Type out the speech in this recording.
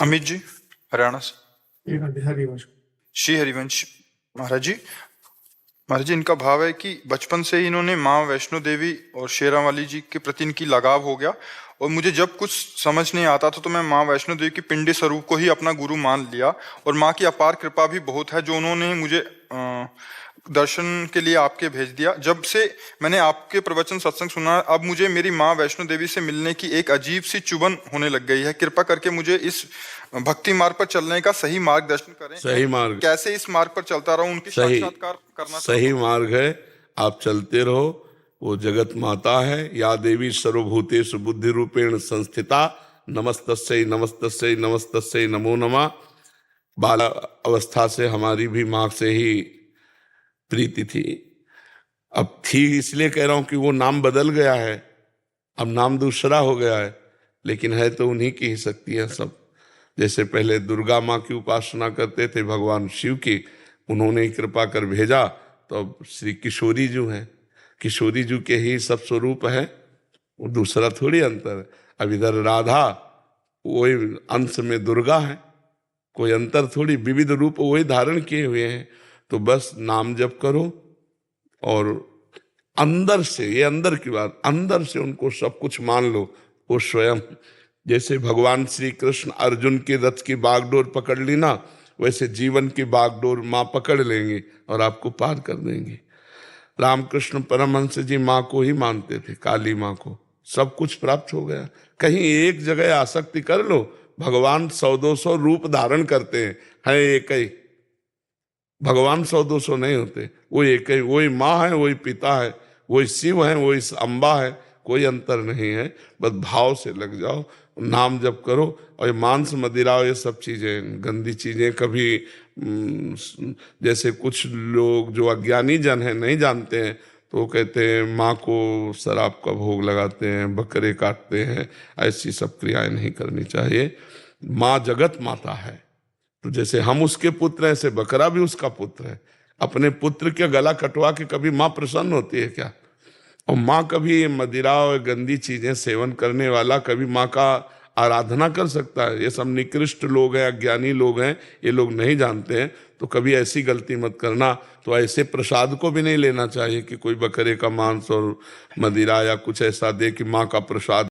अमित जी, हरियाणा से। हरिवंश। श्री हरिवंश महाराज जी, इनका भाव है कि बचपन से ही इन्होंने माँ वैष्णो देवी और शेरावाली जी के प्रति इनकी लगाव हो गया, और मुझे जब कुछ समझ नहीं आता था तो मैं माँ वैष्णो देवी की पिंडी स्वरूप को ही अपना गुरु मान लिया। और माँ की अपार कृपा भी बहुत है जो उन्होंने मुझे दर्शन के लिए आपके भेज दिया। जब से मैंने आपके प्रवचन सत्संग सुना, अब मुझे मेरी माँ वैष्णो देवी से मिलने की एक अजीब सी चुभन होने लग गई है। कृपा करके मुझे इस भक्ति मार्ग पर चलने का सही मार्गदर्शन करें। सही मार्ग, कैसे इस मार्ग पर चलता रहूं, उनकी साक्षात्कार करना सही मार्ग है। आप चलते रहो, वो जगत माता है। या देवी सर्वभूतेषु बुद्धि रूपेण संस्थिता, नमस्तस्यै नमस्तस्यै नमस्तस्यै नमो नमः। बाल अवस्था से हमारी भी माँ से ही प्रीति थी। अब थी इसलिए कह रहा हूं कि वो नाम बदल गया है, अब नाम दूसरा हो गया है, लेकिन है तो उन्हीं की ही शक्ति है सब। जैसे पहले दुर्गा माँ की उपासना करते थे भगवान शिव की, उन्होंने ही कृपा कर भेजा, तो अब श्री किशोरी जी हैं, किशोरी जी के ही सब स्वरूप है, वो दूसरा थोड़ी अंतर है। अब इधर राधा वही अंश में दुर्गा है, कोई अंतर थोड़ी, विविध रूप वही धारण किए हुए हैं। तो बस नाम जप करो और अंदर से, ये अंदर की बात, अंदर से उनको सब कुछ मान लो। वो स्वयं, जैसे भगवान श्री कृष्ण अर्जुन के रथ की बागडोर पकड़ ली ना, वैसे जीवन की बागडोर माँ पकड़ लेंगे और आपको पार कर देंगे। रामकृष्ण परमहंस जी माँ को ही मानते थे, काली माँ को, सब कुछ प्राप्त हो गया। कहीं एक जगह आसक्ति कर लो, भगवान 100-200 रूप धारण करते हैं, है एक ही भगवान। 100-200 नहीं होते, वो एक ही, वही माँ है, वही पिता है, वही शिव है, वही अम्बा है, कोई अंतर नहीं है। बस भाव से लग जाओ, नाम जप करो। और ये मांस मदिरा ये सब चीजें, गंदी चीजें कभी, जैसे कुछ लोग जो अज्ञानी जन है नहीं जानते हैं, तो वो कहते हैं माँ को शराब का भोग लगाते हैं, बकरे काटते हैं, ऐसी सब क्रियाएं नहीं करनी चाहिए। माँ जगत माता है, तो जैसे हम उसके पुत्र हैं, ऐसे बकरा भी उसका पुत्र है। अपने पुत्र के गला कटवा के कभी माँ प्रसन्न होती है क्या? और माँ कभी मदिरा और गंदी चीजें सेवन करने वाला कभी माँ का आराधना कर सकता है? ये सब निकृष्ट लोग हैं, अज्ञानी लोग हैं, ये लोग नहीं जानते हैं। तो कभी ऐसी गलती मत करना। तो ऐसे प्रसाद को भी नहीं लेना चाहिए कि कोई बकरे का मांस और मदिरा या कुछ ऐसा दे कि माँ का प्रसाद